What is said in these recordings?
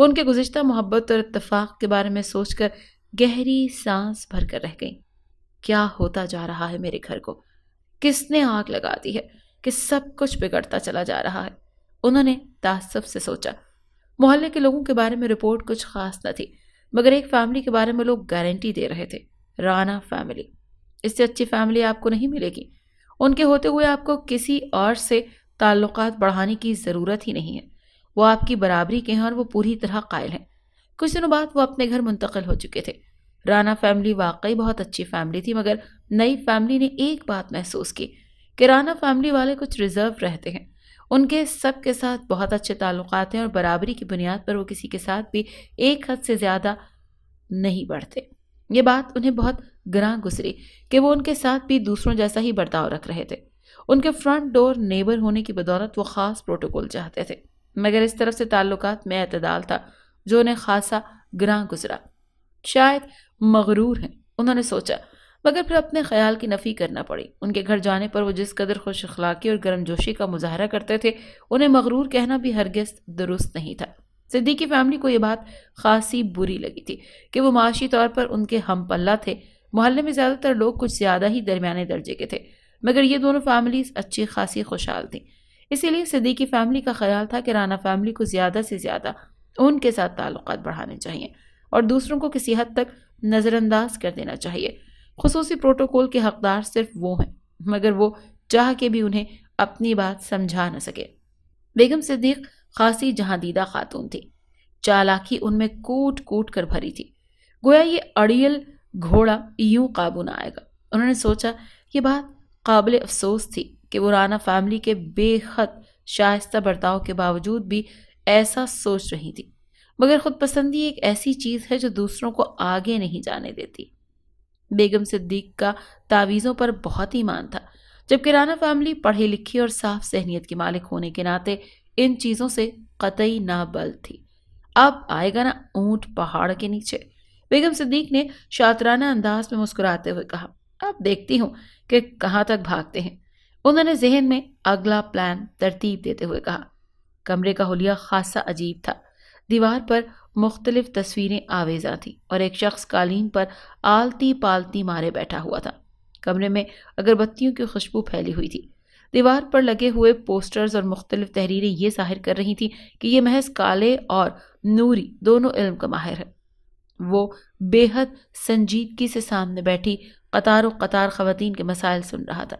وہ ان کے گزشتہ محبت اور اتفاق کے بارے میں سوچ کر گہری سانس بھر کر رہ گئیں۔ کیا ہوتا جا رہا ہے میرے گھر کو؟ کس نے آگ لگا دی ہے کہ سب کچھ بگڑتا چلا جا رہا ہے؟ انہوں نے تعصب سے سوچا۔ محلے کے لوگوں کے بارے میں رپورٹ کچھ خاص نہ تھی، مگر ایک فیملی کے بارے میں لوگ گارنٹی دے رہے تھے، رانا فیملی۔ اس سے اچھی فیملی آپ کو نہیں ملے گی۔ ان کے ہوتے ہوئے آپ کو کسی اور سے تعلقات بڑھانے کی ضرورت ہی نہیں ہے۔ وہ آپ کی برابری کے ہیں اور وہ پوری طرح قائل ہیں۔ کچھ دنوں بعد وہ اپنے گھر منتقل ہو چکے تھے۔ رانا فیملی واقعی بہت اچھی فیملی تھی، مگر نئی فیملی نے ایک بات محسوس کی کہ رانا فیملی والے کچھ ریزرو رہتے ہیں۔ ان کے سب کے ساتھ بہت اچھے تعلقات ہیں اور برابری کی بنیاد پر وہ کسی کے ساتھ بھی ایک حد سے زیادہ نہیں بڑھتے۔ یہ بات انہیں بہت گراں گزری کہ وہ ان کے ساتھ بھی دوسروں جیسا ہی برتاؤ رکھ رہے تھے۔ ان کے فرنٹ ڈور نیبر ہونے کی بدولت وہ خاص پروٹوکول چاہتے تھے، مگر اس طرف سے تعلقات میں اعتدال تھا جو انہیں خاصا گراں گزرا۔ شاید مغرور ہیں، انہوں نے سوچا، مگر پھر اپنے خیال کی نفی کرنا پڑی۔ ان کے گھر جانے پر وہ جس قدر خوش اخلاقی اور گرم جوشی کا مظاہرہ کرتے تھے، انہیں مغرور کہنا بھی ہرگز درست نہیں تھا۔ صدیقی فیملی کو یہ بات خاصی بری لگی تھی کہ وہ معاشی طور پر ان کے ہم پلہ تھے۔ محلے میں زیادہ تر لوگ کچھ زیادہ ہی درمیانے درجے کے تھے، مگر یہ دونوں فیملیز اچھی خاصی خوشحال تھیں۔ اسی لیے صدیقی فیملی کا خیال تھا کہ رانا فیملی کو زیادہ سے زیادہ ان کے ساتھ تعلقات بڑھانے چاہیے اور دوسروں کو کسی حد تک نظر انداز کر دینا چاہیے۔ خصوصی پروٹوکول کے حقدار صرف وہ ہیں، مگر وہ چاہ کے بھی انہیں اپنی بات سمجھا نہ سکے۔ بیگم صدیق خاصی جہاں دیدہ خاتون تھی۔ چالاکی ان میں کوٹ کوٹ کر بھری تھی، گویا یہ اڑیل گھوڑا یوں قابو نہ آئے گا۔ انہوں نے سوچا یہ بات قابل افسوس تھی کہ وہ رانا فیملی کے بے حد شائستہ برتاؤ کے باوجود بھی ایسا سوچ رہی تھی، مگر خود پسندی ایک ایسی چیز ہے جو دوسروں کو آگے نہیں جانے دیتی۔ بیگم صدیق کا تعویذوں پر بہت ایمان تھا، جبکہ رانا فیملی پڑھی لکھی اور صاف ذہنیت کی مالک ہونے کے ناطے ان چیزوں سے قطعی نابلد تھی۔ اب آئے گا نا اونٹ پہاڑ کے نیچے، بیگم صدیق نے شاطرانہ انداز میں مسکراتے ہوئے کہا۔ اب دیکھتی ہوں کہ کہاں تک بھاگتے ہیں، انہوں نے ذہن میں اگلا پلان ترتیب دیتے ہوئے کہا۔ کمرے کا حلیہ خاصا عجیب تھا۔ دیوار پر مختلف تصویریں آویزاں تھیں اور ایک شخص قالین پر آلتی پالتی مارے بیٹھا ہوا تھا۔ کمرے میں اگربتیوں کی خوشبو پھیلی ہوئی تھی۔ دیوار پر لگے ہوئے پوسٹرز اور مختلف تحریریں یہ ظاہر کر رہی تھیں کہ یہ محض کالے اور نوری دونوں علم کا ماہر ہے۔ وہ بے حد سنجیدگی سے سامنے بیٹھی قطار و قطار خواتین کے مسائل سن رہا تھا۔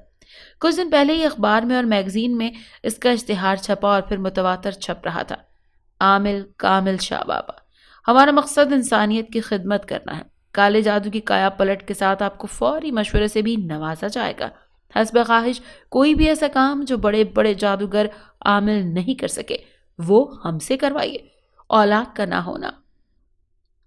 کچھ دن پہلے ہی اخبار میں اور میگزین میں اس کا اشتہار چھپا اور پھر متواتر چھپ رہا تھا۔ عامل کامل شاہ بابا، ہمارا مقصد انسانیت کی خدمت کرنا ہے۔ کالے جادو کی کایا پلٹ کے ساتھ آپ کو فوری مشورے سے بھی نوازا جائے گا۔ حسب خواہش کوئی بھی ایسا کام جو بڑے بڑے جادوگر عامل نہیں کر سکے وہ ہم سے کروائیے۔ اولاد کا نہ ہونا،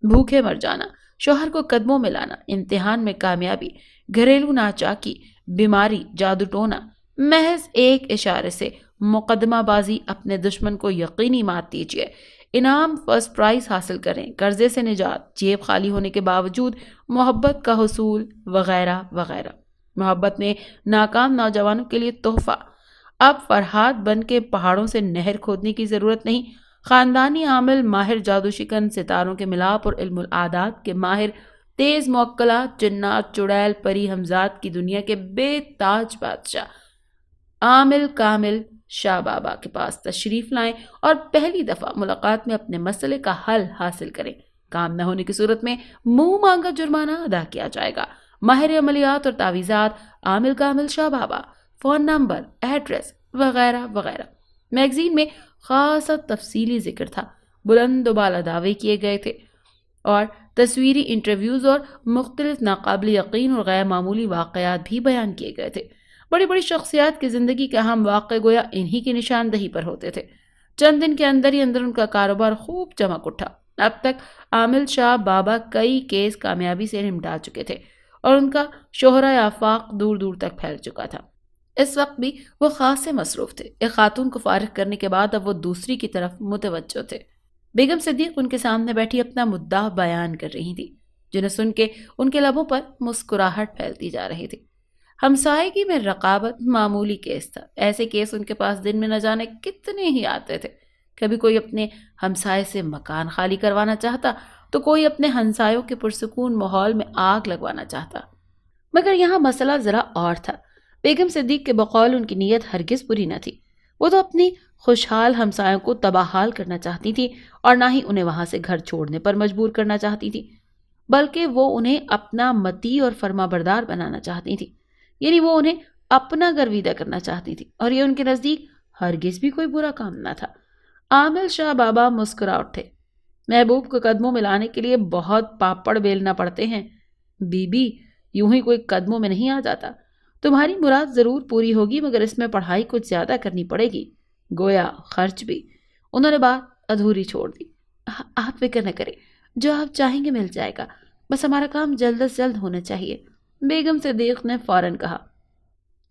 بھوکے مر جانا، شوہر کو قدموں میں لانا، امتحان میں کامیابی، گھریلو ناچاکی، بیماری، جادو ٹونا، محض ایک اشارے سے مقدمہ بازی اپنے دشمن کو یقینی مات دیجیے، انعام فرسٹ پرائز حاصل کریں، قرضے سے نجات، جیب خالی ہونے کے باوجود محبت کا حصول، وغیرہ وغیرہ۔ محبت میں ناکام نوجوانوں کے لیے تحفہ۔ اب فرہاد بن کے پہاڑوں سے نہر کھودنے کی ضرورت نہیں۔ خاندانی عامل، ماہر جادو شکن، ستاروں کے ملاپ اور علم العادات کے ماہر، تیز موکلات، جنات، چڑیل، پری ہمزاد کی دنیا کے بے تاج بادشاہ عامل کامل شاہ بابا کے پاس تشریف لائیں اور پہلی دفعہ ملاقات میں اپنے مسئلے کا حل حاصل کریں۔ کام نہ ہونے کی صورت میں منہ مانگا جرمانہ ادا کیا جائے گا۔ ماہر عملیات اور تعویذات عامل کامل شاہ بابا، فون نمبر، ایڈریس وغیرہ وغیرہ۔ میگزین میں خاصا تفصیلی ذکر تھا، بلند و بالا دعوے کیے گئے تھے اور تصویری انٹرویوز اور مختلف ناقابل یقین اور غیر معمولی واقعات بھی بیان کیے گئے تھے۔ بڑی بڑی شخصیات کی زندگی کے اہم واقع گویا انہی کی نشاندہی پر ہوتے تھے۔ چند دن کے اندر ہی اندر ان کا کاروبار خوب چمک اٹھا۔ اب تک عامل شاہ بابا کئی کیس کامیابی سے نمٹا چکے تھے اور ان کا شہرہ آفاق دور دور تک پھیل چکا تھا۔ اس وقت بھی وہ خاصے مصروف تھے۔ ایک خاتون کو فارغ کرنے کے بعد اب وہ دوسری کی طرف متوجہ تھے۔ بیگم صدیق ان کے سامنے بیٹھی اپنا مدعا بیان کر رہی تھی، جنہیں سن کے ان کے لبوں پر مسکراہٹ پھیلتی جا رہی تھی۔ ہمسائیگی میں رقابت معمولی کیس تھا۔ ایسے کیس ان کے پاس دن میں نہ جانے کتنے ہی آتے تھے۔ کبھی کوئی اپنے ہمسائے سے مکان خالی کروانا چاہتا تو کوئی اپنے ہمسایوں کے پرسکون ماحول میں آگ لگوانا چاہتا۔ مگر یہاں مسئلہ ذرا اور تھا۔ بیگم صدیق کے بقول ان کی نیت ہرگز بری نہ تھی۔ وہ تو اپنی خوشحال ہمسایوں کو تباہال کرنا چاہتی تھی اور نہ ہی انہیں وہاں سے گھر چھوڑنے پر مجبور کرنا چاہتی تھی، بلکہ وہ انہیں اپنا مطیع اور فرما بردار بنانا چاہتی تھی۔ یعنی وہ انہیں اپنا گرویدہ کرنا چاہتی تھی، اور یہ ان کے نزدیک ہرگز بھی کوئی برا کام نہ تھا۔ عامل شاہ بابا مسکرا اٹھے۔ محبوب کو قدموں میں لانے کے لیے بہت پاپڑ بیلنا پڑتے ہیں بی بی، یوں ہی کوئی قدموں میں نہیں آ جاتا۔ تمہاری مراد ضرور پوری ہوگی، مگر اس میں پڑھائی کچھ زیادہ کرنی پڑے گی، گویا خرچ بھی۔ انہوں نے بات ادھوری چھوڑ دی۔ آپ فکر نہ کریں، جو آپ چاہیں گے مل جائے گا، بس ہمارا کام جلد از جلد ہونا چاہیے۔ بیگم صدیق نے فوراً کہا۔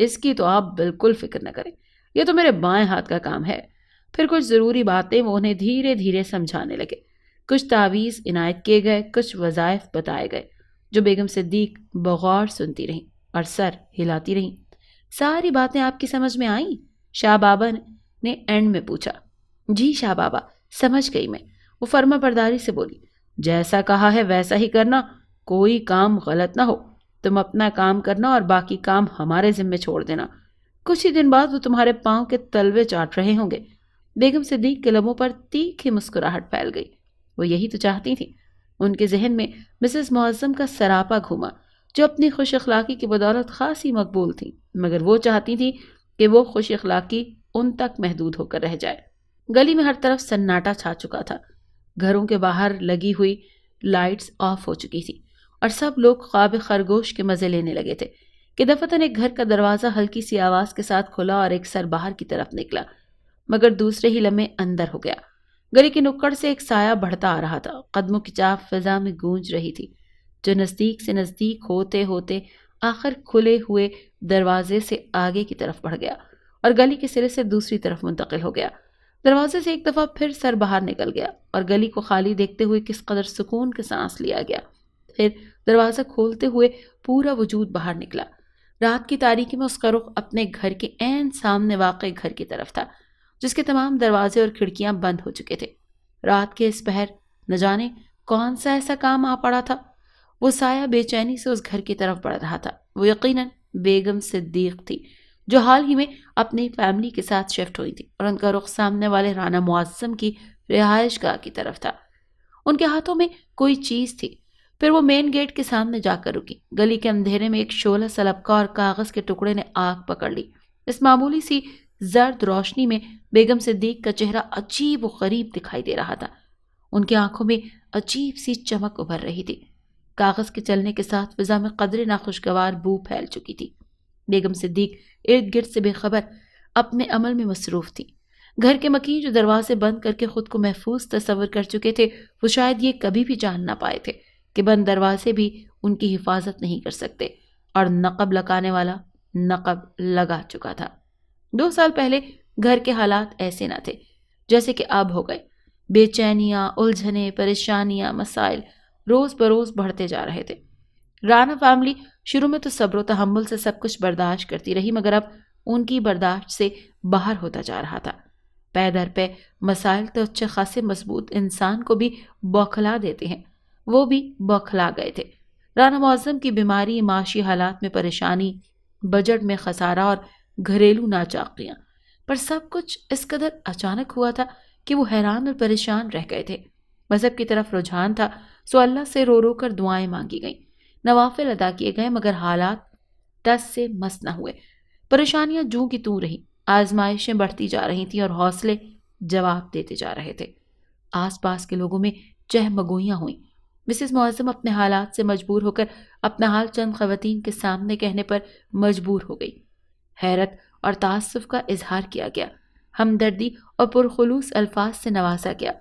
اس کی تو آپ بالکل فکر نہ کریں، یہ تو میرے بائیں ہاتھ کا کام ہے۔ پھر کچھ ضروری باتیں وہ انہیں دھیرے دھیرے سمجھانے لگے۔ کچھ تعویذ عنایت کیے گئے، کچھ وظائف بتائے گئے، جو بیگم صدیق بغور سنتی رہیں اور سر ہلاتی رہیں۔ ساری باتیں آپ کی سمجھ میں آئیں؟ شاہ بابا نے اینڈ میں پوچھا۔ جی شاہ بابا، سمجھ گئی میں، وہ فرما برداری سے بولی۔ جیسا کہا ہے ویسا ہی کرنا، کوئی کام غلط نہ ہو۔ تم اپنا کام کرنا اور باقی کام ہمارے ذمے چھوڑ دینا۔ کچھ ہی دن بعد وہ تمہارے پاؤں کے تلوے چاٹ رہے ہوں گے۔ بیگم صدیق کے لبوں پر تیکھی مسکراہٹ پھیل گئی۔ وہ یہی تو چاہتی تھیں۔ ان کے ذہن میں مسز معظم کا سراپا گھوما، جو اپنی خوش اخلاقی کی بدولت خاصی مقبول تھی، مگر وہ چاہتی تھی کہ وہ خوش اخلاقی ان تک محدود ہو کر رہ جائے۔ گلی میں ہر طرف سناٹا چھا چکا تھا۔ گھروں کے باہر لگی ہوئی لائٹس آف ہو چکی تھی اور سب لوگ خواب خرگوش کے مزے لینے لگے تھے کہ دفعتاً ایک گھر کا دروازہ ہلکی سی آواز کے ساتھ کھلا اور ایک سر باہر کی طرف نکلا، مگر دوسرے ہی لمحے اندر ہو گیا۔ گلی کے نکڑ سے ایک سایہ بڑھتا آ رہا تھا، قدموں کی چاپ فضا میں گونج رہی تھی، جو نزدیک سے نزدیک ہوتے ہوتے آخر کھلے ہوئے دروازے سے آگے کی طرف بڑھ گیا اور گلی کے سرے سے دوسری طرف منتقل ہو گیا۔ دروازے سے ایک دفعہ پھر سر باہر نکل گیا اور گلی کو خالی دیکھتے ہوئے کس قدر سکون کے سانس لیا گیا۔ پھر دروازہ کھولتے ہوئے پورا وجود باہر نکلا۔ رات کی تاریکی میں اس کا رخ اپنے گھر کے عین سامنے واقع گھر کی طرف تھا، جس کے تمام دروازے اور کھڑکیاں بند ہو چکے تھے۔ رات کے اس پہر نہ جانے کون سا ایسا کام آ پڑا تھا۔ وہ سایہ بے چینی سے اس گھر کی طرف بڑھ رہا تھا۔ وہ یقیناً بیگم صدیق تھی، جو حال ہی میں اپنی فیملی کے ساتھ شفٹ ہوئی تھی، اور ان کا رخ سامنے والے رانا معظم کی رہائش گاہ کی طرف تھا۔ ان کے ہاتھوں میں کوئی چیز تھی۔ پھر وہ مین گیٹ کے سامنے جا کر رکی۔ گلی کے اندھیرے میں ایک شعلہ سلبکا اور کاغذ کے ٹکڑے نے آگ پکڑ لی۔ اس معمولی سی زرد روشنی میں بیگم صدیق کا چہرہ عجیب و غریب دکھائی دے رہا تھا۔ ان کی آنکھوں میں عجیب سی چمک ابھر رہی تھی۔ کاغذ کے چلنے کے ساتھ فضا میں قدرے ناخوشگوار بو پھیل چکی تھی۔ بیگم صدیق ارد گرد سے بے خبر اپنے عمل میں مصروف تھی۔ گھر کے مکین جو دروازے بند کر کے خود کو محفوظ تصور کر چکے تھے، وہ شاید یہ کبھی بھی جان نہ پائے تھے کہ بند دروازے بھی ان کی حفاظت نہیں کر سکتے، اور نقب لگانے والا نقب لگا چکا تھا۔ 2 سال پہلے گھر کے حالات ایسے نہ تھے جیسے کہ اب ہو گئے۔ بے چینیاں، الجھنیں، پریشانیاں، مسائل روز بروز بڑھتے جا رہے تھے۔ رانا فیملی شروع میں تو صبر و تحمل سے سب کچھ برداشت کرتی رہی، مگر اب ان کی برداشت سے باہر ہوتا جا رہا تھا۔ پے در پے مسائل تو اچھے خاصے مضبوط انسان کو بھی بوکھلا دیتے ہیں، وہ بھی بوکھلا گئے تھے۔ رانا معظم کی بیماری، معاشی حالات میں پریشانی، بجٹ میں خسارہ اور گھریلو ناچاقیاں، پر سب کچھ اس قدر اچانک ہوا تھا کہ وہ حیران اور پریشان رہ گئے تھے۔ مذہب کی طرف رجحان تھا، سو اللہ سے رو رو کر دعائیں مانگی گئیں، نوافل ادا کیے گئے، مگر حالات ٹس سے مس نہ ہوئے۔ پریشانیاں جوں کی توں رہیں، آزمائشیں بڑھتی جا رہی تھیں اور حوصلے جواب دیتے جا رہے تھے۔ آس پاس کے لوگوں میں چہمگوئیاں ہوئیں۔ مسز معظم اپنے حالات سے مجبور ہو کر اپنا حال چند خواتین کے سامنے کہنے پر مجبور ہو گئی۔ حیرت اور تعصب کا اظہار کیا گیا، ہمدردی اور پرخلوص الفاظ سے نوازا گیا۔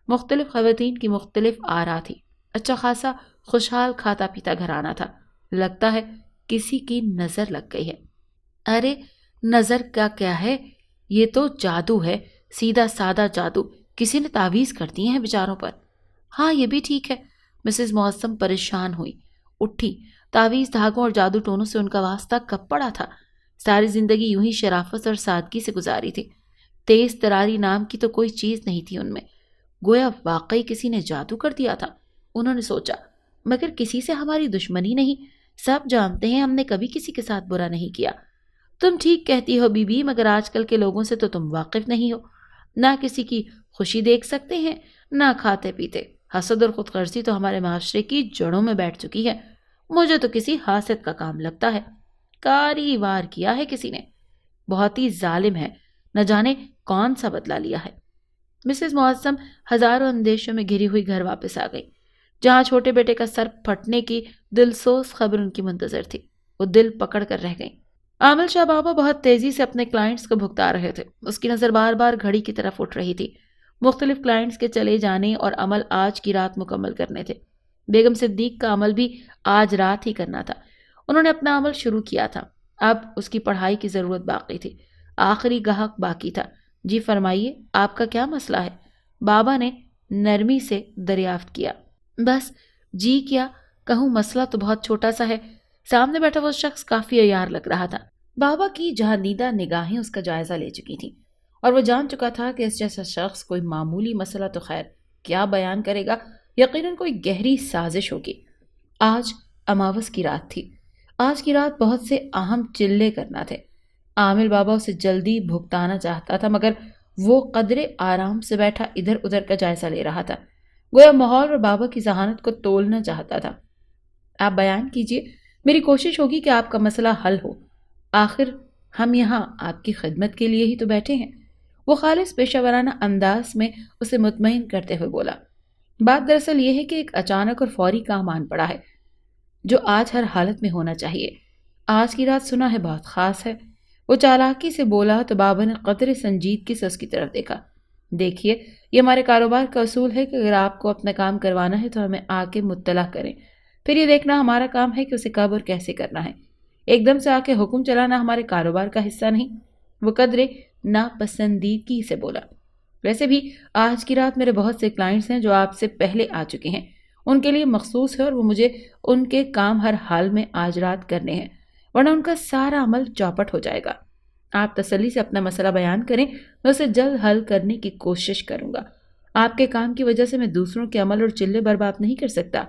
مختلف خواتین کی مختلف آرا تھی۔ اچھا خاصا خوشحال کھاتا پیتا گھرانہ تھا۔ لگتا ہے کسی کی نظر لگ گئی ہے۔ ارے نظر کا کیا ہے، یہ تو جادو ہے، سیدھا سادہ جادو، کسی نے تعویذ کر دی ہیں بیچاروں پر۔ ہاں یہ بھی ٹھیک ہے۔ مسز معظم پریشان ہوئی، اٹھی۔ تعویذ دھاگوں اور جادو ٹونوں سے ان کا واسطہ کب پڑا تھا؟ ساری زندگی یوں ہی شرافت اور سادگی سے گزاری تھی۔ تیز تراری نام کی تو کوئی چیز نہیں تھی ان میں، گویا واقعی کسی نے جادو کر دیا تھا۔ انہوں نے سوچا، مگر کسی سے ہماری دشمنی نہیں، سب جانتے ہیں ہم نے کبھی کسی کے ساتھ برا نہیں کیا۔ تم ٹھیک کہتی ہو بی بی، مگر آج کل کے لوگوں سے تو تم واقف نہیں ہو، نہ کسی کی خوشی دیکھ سکتے ہیں، نہ کھاتے پیتے۔ حسد اور خود غرضی تو ہمارے معاشرے کی جڑوں میں بیٹھ چکی ہے، مجھے تو کسی حاسد کا کام لگتا ہے، کاری وار کیا ہے کسی نے، بہت ہی ظالم ہے، نہ جانے کون سا بدلہ لیا ہے۔ مسز معظم ہزاروں اندیشوں میں گھری ہوئی گھر واپس آ گئی، جہاں چھوٹے بیٹے کا سر پھٹنے کی دلسوز خبر ان کی منتظر تھی۔ وہ دل پکڑ کر رہ گئی۔ عامل شاہ بابا بہت تیزی سے اپنے کلائنٹس کو بھگتا رہے تھے، اس کی نظر بار بار گھڑی کی طرف اٹھ رہی تھی۔ مختلف کلائنٹس کے چلے جانے اور عمل آج کی رات مکمل کرنے تھے۔ بیگم صدیق کا عمل بھی آج رات ہی کرنا تھا۔ انہوں نے اپنا عمل شروع کیا تھا، اب اس کی پڑھائی کی ضرورت باقی تھی۔ آخری گاہک باقی تھا۔ جی فرمائیے، آپ کا کیا مسئلہ ہے؟ بابا نے نرمی سے دریافت کیا۔ بس جی کیا کہوں، مسئلہ تو بہت چھوٹا سا ہے۔ سامنے بیٹھا وہ شخص کافی عیار لگ رہا تھا۔ بابا کی جہاندیدہ نگاہیں اس کا جائزہ لے چکی تھیں اور وہ جان چکا تھا کہ اس جیسا شخص کوئی معمولی مسئلہ تو خیر کیا بیان کرے گا، یقیناً کوئی گہری سازش ہوگی۔ آج اماوس کی رات تھی۔ آج کی رات بہت سے اہم چلے کرنا تھے۔ عامل بابا اسے جلدی بھگتانا چاہتا تھا، مگر وہ قدرے آرام سے بیٹھا ادھر ادھر کا جائزہ لے رہا تھا، گویا ماحول اور بابا کی ذہانت کو تولنا چاہتا تھا۔ آپ بیان کیجئے، میری کوشش ہوگی کہ آپ کا مسئلہ حل ہو، آخر ہم یہاں آپ کی خدمت کے لیے ہی تو بیٹھے ہیں۔ وہ خالص پیشہ ورانہ انداز میں اسے مطمئن کرتے ہوئے بولا۔ بات دراصل یہ ہے کہ ایک اچانک اور فوری کام آن پڑا ہے جو آج ہر حالت میں ہونا چاہیے۔ آج کی رات سنا ہے بہت خاص ہے۔ وہ چالاکی سے بولا تو بابا نے قدرے سنجیدگی سے اس کی طرف دیکھا۔ دیکھیے، یہ ہمارے کاروبار کا اصول ہے کہ اگر آپ کو اپنا کام کروانا ہے تو ہمیں آ کے مطلع کریں، پھر یہ دیکھنا ہمارا کام ہے کہ اسے کب اور کیسے کرنا ہے۔ ایک دم سے آ کے حکم چلانا ہمارے کاروبار کا حصہ نہیں۔ وہ قدرے ناپسندیدگی سے بولا۔ ویسے بھی آج کی رات میرے بہت سے کلائنٹس ہیں جو آپ سے پہلے آ چکے ہیں، ان کے لیے مخصوص ہے اور وہ مجھے ان کے کام ہر حال میں آج رات کرنے ہیں، ورنہ ان کا سارا عمل چوپٹ ہو جائے گا۔ آپ تسلی سے اپنا مسئلہ بیان کریں، میں اسے جلد حل کرنے کی کوشش کروں گا۔ آپ کے کام کی وجہ سے میں دوسروں کے عمل اور چلے برباد نہیں کر سکتا۔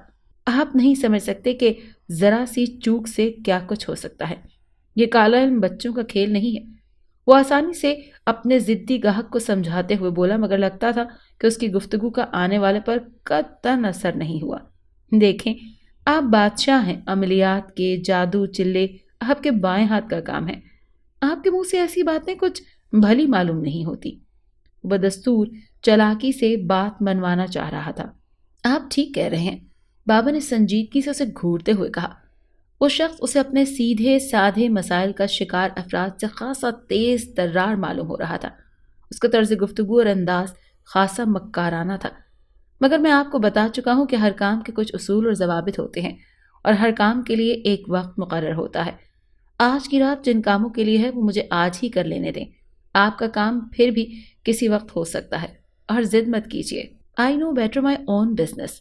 آپ نہیں سمجھ سکتے کہ ذرا سی چوک سے کیا کچھ ہو سکتا ہے۔ یہ کالا علم بچوں کا کھیل نہیں ہے۔ وہ آسانی سے اپنے ضدی گاہک کو سمجھاتے ہوئے بولا، مگر لگتا تھا کہ اس کی گفتگو کا آنے والے پر قطعاً اثر نہیں ہوا۔ دیکھیں، آپ بادشاہ ہیں، عملیات کے جادو چلے آپ کے بائیں ہاتھ کا کام ہے۔ آپ کے منہ سے ایسی باتیں کچھ بھلی معلوم نہیں ہوتی۔ بدستور چالاکی سے بات منوانا چاہ رہا تھا۔ آپ ٹھیک کہہ رہے ہیں، بابا نے سنجیدگی سے اسے گھورتے ہوئے کہا۔ وہ شخص اسے اپنے سیدھے سادھے مسائل کا شکار افراد سے خاصا تیز ترار معلوم ہو رہا تھا۔ اس کا طرز گفتگو اور انداز خاصا مکارانہ تھا۔ مگر میں آپ کو بتا چکا ہوں کہ ہر کام کے کچھ اصول اور ضوابط ہوتے ہیں اور ہر کام کے لیے ایک وقت مقرر ہوتا ہے۔ آج کی رات جن کاموں کے لیے ہے وہ مجھے آج ہی کر لینے دیں۔ آپ کا کام پھر بھی کسی وقت ہو سکتا ہے اور ضد مت کیجیے۔ I know better my own business۔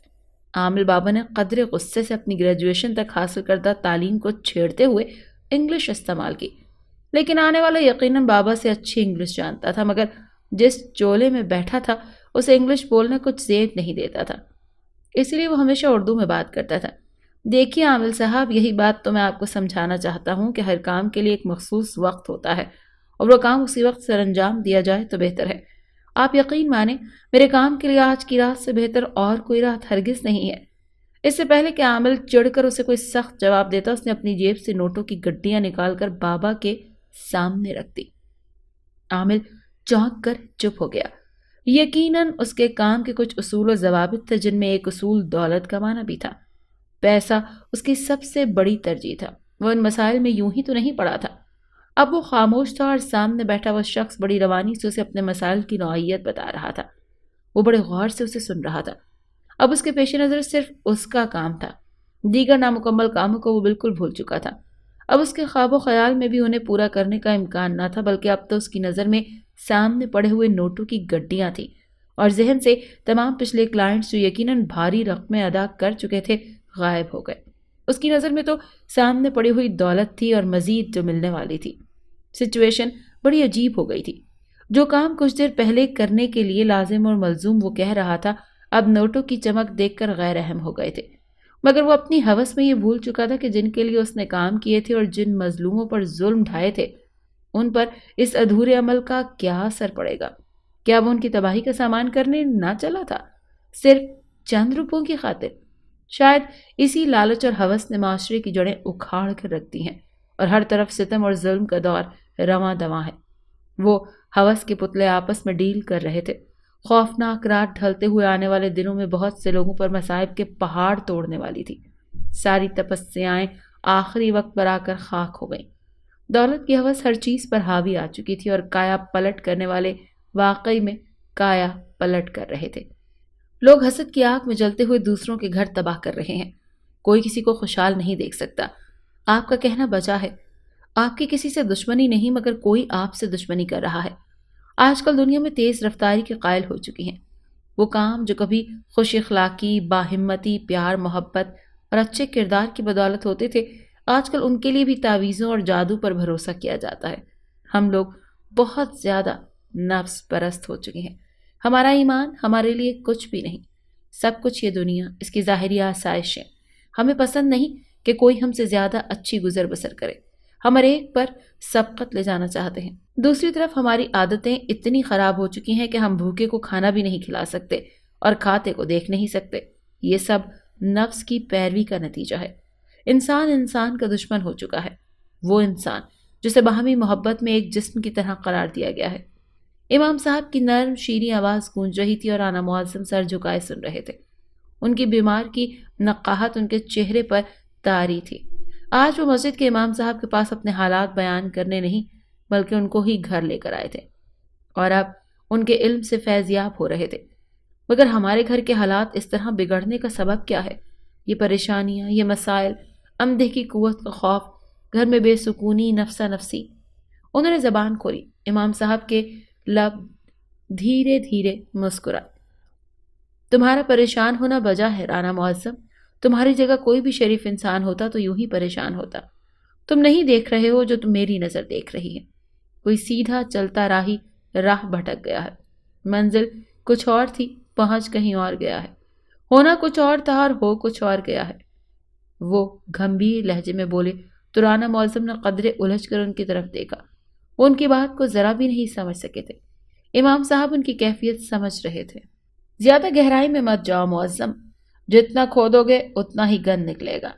عامل بابا نے قدرے غصے سے اپنی گریجویشن تک حاصل کردہ تعلیم کو چھیڑتے ہوئے انگلش استعمال کی، لیکن آنے والا یقیناً بابا سے اچھی انگلش جانتا تھا، مگر جس چولے میں بیٹھا تھا اسے انگلش بولنا کچھ زیب نہیں دیتا تھا، اس لیے وہ ہمیشہ اردو میں بات کرتا تھا۔ دیکھیے عامل صاحب، یہی بات تو میں آپ کو سمجھانا چاہتا ہوں کہ ہر کام کے لیے ایک مخصوص وقت ہوتا ہے اور وہ کام اسی وقت سر انجام دیا جائے تو بہتر ہے۔ آپ یقین مانیں، میرے کام کے لیے آج کی رات سے بہتر اور کوئی رات ہرگز نہیں ہے۔ اس سے پہلے کہ عامل چڑھ کر اسے کوئی سخت جواب دیتا، اس نے اپنی جیب سے نوٹوں کی گڈیاں نکال کر بابا کے سامنے رکھ دی۔ عامل چونک کر چپ ہو گیا۔ یقیناً اس کے کام کے کچھ اصول و ضوابط تھے، جن میں ایک اصول دولت کمانا بھی تھا۔ پیسہ اس کی سب سے بڑی ترجیح تھا۔ وہ ان مسائل میں یوں ہی تو نہیں پڑا تھا۔ اب وہ خاموش تھا اور سامنے بیٹھا وہ شخص بڑی روانی سے اسے اپنے مسائل کی نوعیت بتا رہا تھا۔ وہ بڑے غور سے اسے سن رہا تھا۔ اب اس کے پیش نظر صرف اس کا کام تھا، دیگر نامکمل کاموں کو وہ بالکل بھول چکا تھا۔ اب اس کے خواب و خیال میں بھی انہیں پورا کرنے کا امکان نہ تھا، بلکہ اب تو اس کی نظر میں سامنے پڑے ہوئے نوٹوں کی گڈیاں تھیں اور ذہن سے تمام پچھلے کلائنٹس جو یقیناً بھاری رقمیں ادا کر چکے تھے غائب ہو گئے۔ اس کی نظر میں تو سامنے پڑی ہوئی دولت تھی اور مزید جو ملنے والی تھی۔ سچویشن بڑی عجیب ہو گئی تھی۔ جو کام کچھ دیر پہلے کرنے کے لیے لازم اور ملزوم وہ کہہ رہا تھا، اب نوٹوں کی چمک دیکھ کر غیر اہم ہو گئے تھے، مگر وہ اپنی ہوس میں یہ بھول چکا تھا کہ جن کے لیے اس نے کام کیے تھے اور جن مظلوموں پر ظلم ڈھائے تھے، ان پر اس ادھورے عمل کا کیا اثر پڑے گا؟ کیا وہ ان کی تباہی کا سامان کرنے نہ چلا تھا، صرف چند روپوں کی خاطر؟ شاید اسی لالچ اور ہوس نے معاشرے کی جڑیں اکھاڑ کر رکھ دی ہیں اور ہر طرف ستم اور ظلم کا دور رواں دواں ہے۔ وہ ہوس کے پتلے آپس میں ڈیل کر رہے تھے۔ خوفناک رات ڈھلتے ہوئے آنے والے دنوں میں بہت سے لوگوں پر مصائب کے پہاڑ توڑنے والی تھی۔ ساری تپسیائیں آخری وقت پر آ کر خاک ہو گئیں۔ دولت کی ہوس ہر چیز پر حاوی آ چکی تھی اور کایا پلٹ کرنے والے واقعی میں کایا پلٹ کر رہے تھے۔ لوگ حسد کی آگ میں جلتے ہوئے دوسروں کے گھر تباہ کر رہے ہیں۔ کوئی کسی کو خوشحال نہیں دیکھ سکتا۔ آپ کا کہنا بجا ہے۔ آپ کی کسی سے دشمنی نہیں، مگر کوئی آپ سے دشمنی کر رہا ہے۔ آج کل دنیا میں تیز رفتاری کے قائل ہو چکی ہیں۔ وہ کام جو کبھی خوش اخلاقی، باہمتی، پیار، محبت اور اچھے کردار کی بدولت ہوتے تھے، آج کل ان کے لیے بھی تعویذوں اور جادو پر بھروسہ کیا جاتا ہے۔ ہم لوگ بہت زیادہ نفس پرست ہو چکے ہیں۔ ہمارا ایمان ہمارے لیے کچھ بھی نہیں۔ سب کچھ یہ دنیا، اس کی ظاہری آسائشیں۔ ہمیں پسند نہیں کہ کوئی ہم سے زیادہ اچھی گزر بسر کرے۔ ہم ہر ایک پر سبقت لے جانا چاہتے ہیں۔ دوسری طرف ہماری عادتیں اتنی خراب ہو چکی ہیں کہ ہم بھوکے کو کھانا بھی نہیں کھلا سکتے اور کھاتے کو دیکھ نہیں سکتے۔ یہ سب نفس کی پیروی کا نتیجہ ہے۔ انسان انسان کا دشمن ہو چکا ہے، وہ انسان جسے باہمی محبت میں ایک جسم کی طرح قرار دیا گیا ہے۔ امام صاحب کی نرم شیریں آواز گونج رہی تھی اور رانا معظم سر جھکائے سن رہے تھے۔ ان کی بیمار کی نقاہت ان کے چہرے پر طاری تھی۔ آج وہ مسجد کے امام صاحب کے پاس اپنے حالات بیان کرنے نہیں بلکہ ان کو ہی گھر لے کر آئے تھے، اور اب ان کے علم سے فیض یاب ہو رہے تھے۔ مگر ہمارے گھر کے حالات اس طرح بگڑنے کا سبب کیا ہے؟ یہ پریشانیاں، یہ مسائل، اندھے کی قوت کا خوف، گھر میں بے سکونی، نفسا نفسی۔ انہوں نے زبان کھولی۔ امام صاحب کے لب دھیرے دھیرے مسکرائے۔ تمہارا پریشان ہونا بجا ہے رانا معظم۔ تمہاری جگہ کوئی بھی شریف انسان ہوتا تو یوں ہی پریشان ہوتا۔ تم نہیں دیکھ رہے ہو جو تم میری نظر دیکھ رہی ہے۔ کوئی سیدھا چلتا راہی راہ بھٹک گیا ہے۔ منزل کچھ اور تھی، پہنچ کہیں اور گیا ہے۔ ہونا کچھ اور تھا اور ہو کچھ اور گیا ہے۔ وہ گھمبیر لہجے میں بولے تو رانا معظم نے قدرے الجھ کر ان کی طرف دیکھا۔ وہ ان کی بات کو ذرا بھی نہیں سمجھ سکے تھے۔ امام صاحب ان کی کیفیت سمجھ رہے تھے۔ زیادہ گہرائی میں مت جاؤ معظم، جتنا کھودو گے اتنا ہی گند نکلے گا۔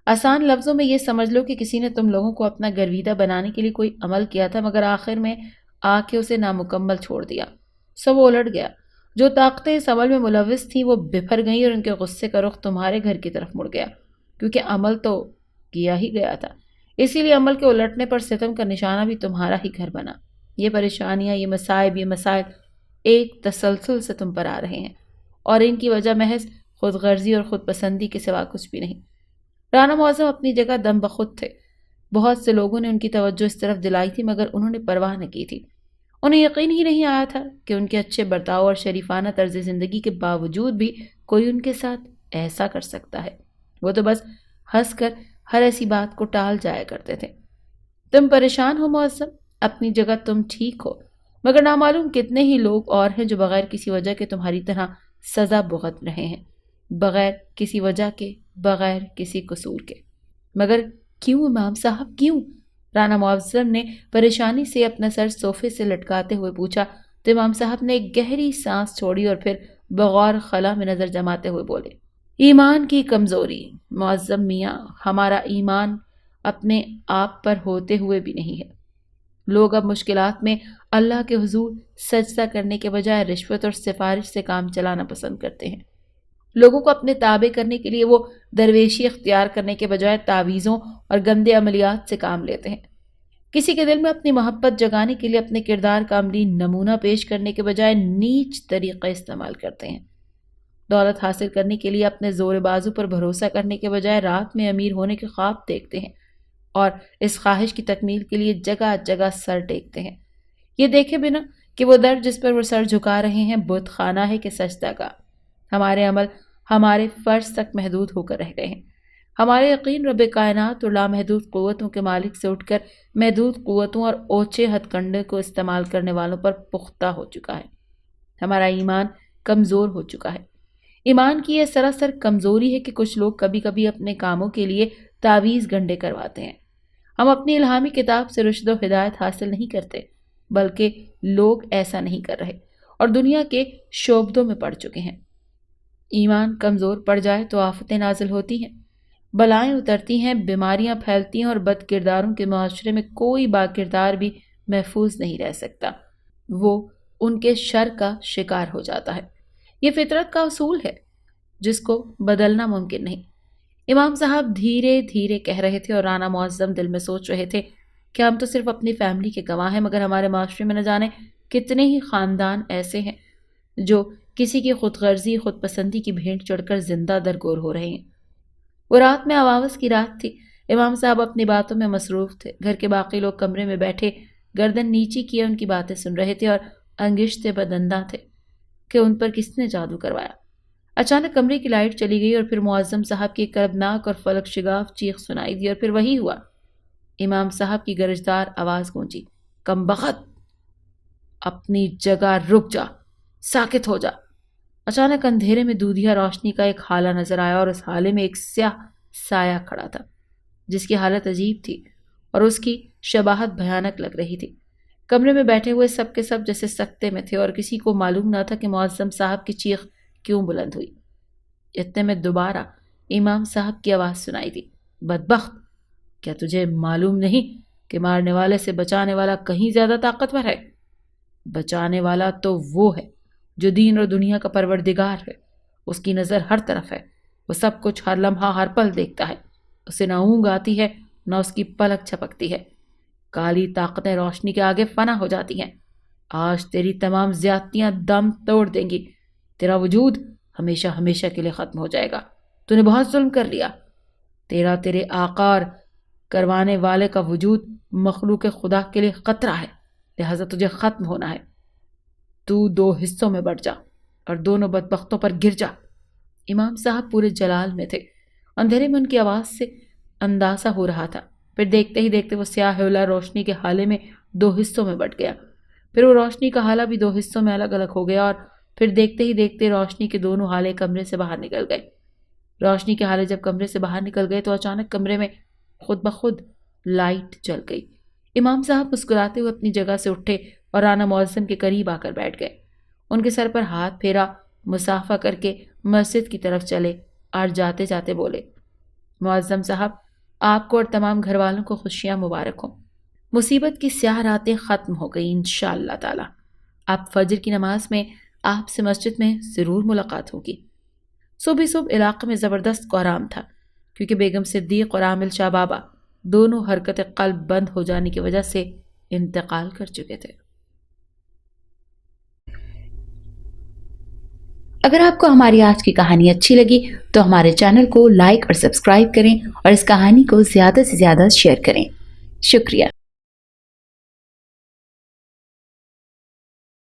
آسان لفظوں میں یہ سمجھ لو کہ کسی نے تم لوگوں کو اپنا گرویدہ بنانے کے لیے کوئی عمل کیا تھا، مگر آخر میں آ کے اسے نامکمل چھوڑ دیا۔ سب الٹ گیا۔ جو طاقتیں اس عمل میں ملوث تھیں وہ بفر گئیں اور ان کے غصے کا رخ تمہارے گھر کی طرف مڑ گیا، کیونکہ عمل تو کیا ہی گیا تھا۔ اسی لیے عمل کے الٹنے پر ستم کا نشانہ بھی تمہارا ہی گھر بنا۔ یہ پریشانیاں، یہ مصائب، یہ مسائل ایک تسلسل سے تم پر آ رہے ہیں، اور ان کی وجہ محض خود غرضی اور خود پسندی کے سوا کچھ بھی نہیں۔ رانا معظم اپنی جگہ دم بخود تھے۔ بہت سے لوگوں نے ان کی توجہ اس طرف دلائی تھی، مگر انہوں نے پرواہ نہ کی تھی۔ انہیں یقین ہی نہیں آیا تھا کہ ان کے اچھے برتاؤ اور شریفانہ طرز زندگی کے باوجود بھی کوئی ان کے ساتھ ایسا کر سکتا ہے۔ وہ تو بس ہنس کر ہر ایسی بات کو ٹال جایا کرتے تھے۔ تم پریشان ہو معظم، اپنی جگہ تم ٹھیک ہو، مگر نامعلوم کتنے ہی لوگ اور ہیں جو بغیر کسی وجہ کے تمہاری طرح سزا بھگت رہے ہیں، بغیر کسی وجہ کے، بغیر کسی قصور کے۔ مگر کیوں امام صاحب، کیوں؟ رانا معظم نے پریشانی سے اپنا سر صوفے سے لٹکاتے ہوئے پوچھا تو امام صاحب نے ایک گہری سانس چھوڑی اور پھر بغور خلا میں نظر جماتے ہوئے بولے، ایمان کی کمزوری معظم میاں، ہمارا ایمان اپنے آپ پر ہوتے ہوئے بھی نہیں ہے۔ لوگ اب مشکلات میں اللہ کے حضور سجدہ کرنے کے بجائے رشوت اور سفارش سے کام چلانا پسند کرتے ہیں۔ لوگوں کو اپنے تابع کرنے کے لیے وہ درویشی اختیار کرنے کے بجائے تعویذوں اور گندے عملیات سے کام لیتے ہیں۔ کسی کے دل میں اپنی محبت جگانے کے لیے اپنے کردار کا عملی نمونہ پیش کرنے کے بجائے نیچ طریقہ استعمال کرتے ہیں۔ دولت حاصل کرنے کے لیے اپنے زور بازو پر بھروسہ کرنے کے بجائے رات میں امیر ہونے کے خواب دیکھتے ہیں، اور اس خواہش کی تکمیل کے لیے جگہ جگہ سر ٹیکتے ہیں، یہ دیکھے بنا کہ وہ در جس پر وہ سر جھکا رہے ہیں بت خانہ ہے کہ سجدہ کا۔ ہمارے عمل ہمارے فرض تک محدود ہو کر رہ گئے ہیں۔ ہمارے یقین رب کائنات اور لامحدود قوتوں کے مالک سے اٹھ کر محدود قوتوں اور اوچے ہتھ کنڈے کو استعمال کرنے والوں پر پختہ ہو چکا ہے۔ ہمارا ایمان کمزور ہو چکا ہے۔ ایمان کی یہ سراسر کمزوری ہے کہ کچھ لوگ کبھی کبھی اپنے کاموں کے لیے تعویذ گنڈے کرواتے ہیں۔ ہم اپنی الہامی کتاب سے رشد و ہدایت حاصل نہیں کرتے، بلکہ لوگ ایسا نہیں کر رہے اور دنیا کے شعبدوں میں پڑ چکے ہیں۔ ایمان کمزور پڑ جائے تو آفتیں نازل ہوتی ہیں، بلائیں اترتی ہیں، بیماریاں پھیلتی ہیں اور بد کرداروں کے معاشرے میں کوئی با کردار بھی محفوظ نہیں رہ سکتا، وہ ان کے شر کا شکار ہو جاتا ہے۔ یہ فطرت کا اصول ہے جس کو بدلنا ممکن نہیں۔ امام صاحب دھیرے دھیرے کہہ رہے تھے اور رانا معظم دل میں سوچ رہے تھے کہ ہم تو صرف اپنی فیملی کے گواہ ہیں، مگر ہمارے معاشرے میں نہ جانے کتنے ہی خاندان ایسے ہیں جو کسی کی خود غرضی خود پسندی کی بھینٹ چڑھ کر زندہ درگور ہو رہے ہیں۔ وہ رات میں آواز کی رات تھی۔ امام صاحب اپنی باتوں میں مصروف تھے۔ گھر کے باقی لوگ کمرے میں بیٹھے گردن نیچی کیے ان کی باتیں سن رہے تھے اور انگشتے بدندہ تھے کہ ان پر کس نے جادو کروایا۔ اچانک کمرے کی لائٹ چلی گئی اور پھر معظم صاحب کی کربناک اور فلک شگاف چیخ سنائی دی اور پھر وہی ہوا۔ امام صاحب کی گرجدار آواز گونجی، کم بخت، اپنی جگہ رک جا، ساکت ہو جا۔ اچانک اندھیرے میں دودھیا روشنی کا ایک حالہ نظر آیا اور اس حالے میں ایک سیاہ سایہ کھڑا تھا جس کی حالت عجیب تھی اور اس کی شباہت بھیانک لگ رہی تھی۔ کمرے میں بیٹھے ہوئے سب کے سب جیسے سکتے میں تھے اور کسی کو معلوم نہ تھا کہ معظم صاحب کی چیخ کیوں بلند ہوئی۔ اتنے میں دوبارہ امام صاحب کی آواز سنائی دی، بدبخت، کیا تجھے معلوم نہیں کہ مارنے والے سے بچانے والا کہیں زیادہ طاقتور ہے؟ بچانے والا تو وہ ہے جو دین اور دنیا کا پروردگار ہے، اس کی نظر ہر طرف ہے، وہ سب کچھ ہر لمحہ ہر پل دیکھتا ہے، اسے نہ اونگ آتی ہے نہ اس کی پلک چھپکتی ہے، کالی طاقتیں روشنی کے آگے فنا ہو جاتی ہیں۔ آج تیری تمام زیادتیاں دم توڑ دیں گی، تیرا وجود ہمیشہ ہمیشہ کے لیے ختم ہو جائے گا، تو نے بہت ظلم کر لیا، تیرے آقار کروانے والے کا وجود مخلوق خدا کے لیے خطرہ ہے، لہذا تجھے ختم ہونا ہے، تو 2 حصوں میں بٹ جا اور دونوں بدبختوں پر گر جا۔ امام صاحب پورے جلال میں تھے، اندھیرے میں ان کی آواز سے اندازہ ہو رہا تھا، پھر دیکھتے ہی دیکھتے وہ سیاہ حولہ روشنی کے حالے میں 2 حصوں میں بٹ گیا، پھر وہ روشنی کا حالہ بھی 2 حصوں میں الگ الگ ہو گیا اور پھر دیکھتے ہی دیکھتے روشنی کے دونوں حالے کمرے سے باہر نکل گئے۔ روشنی کے حالے جب کمرے سے باہر نکل گئے تو اچانک کمرے میں خود بخود لائٹ جل گئی۔ امام صاحب مسکراتے ہوئے اپنی جگہ سے اٹھے اور رانا معظم کے قریب آ کر بیٹھ گئے، ان کے سر پر ہاتھ پھیرا، مصافحہ کر کے مسجد کی طرف چلے اور جاتے جاتے بولے، معظم صاحب، آپ کو اور تمام گھر والوں کو خوشیاں مبارک ہوں، مصیبت کی سیاہ راتیں ختم ہو گئی انشاءاللہ تعالی، آپ فجر کی نماز میں آپ سے مسجد میں ضرور ملاقات ہوگی۔ صبح علاقے میں زبردست کوہرام تھا کیونکہ بیگم صدیق اور عامل شاہ بابا دونوں حرکت قلب بند ہو جانے کی وجہ سے انتقال کر چکے تھے۔ اگر آپ کو ہماری آج کی کہانی اچھی لگی تو ہمارے چینل کو لائک اور سبسکرائب کریں اور اس کہانی کو زیادہ سے زیادہ شیئر کریں۔ شکریہ۔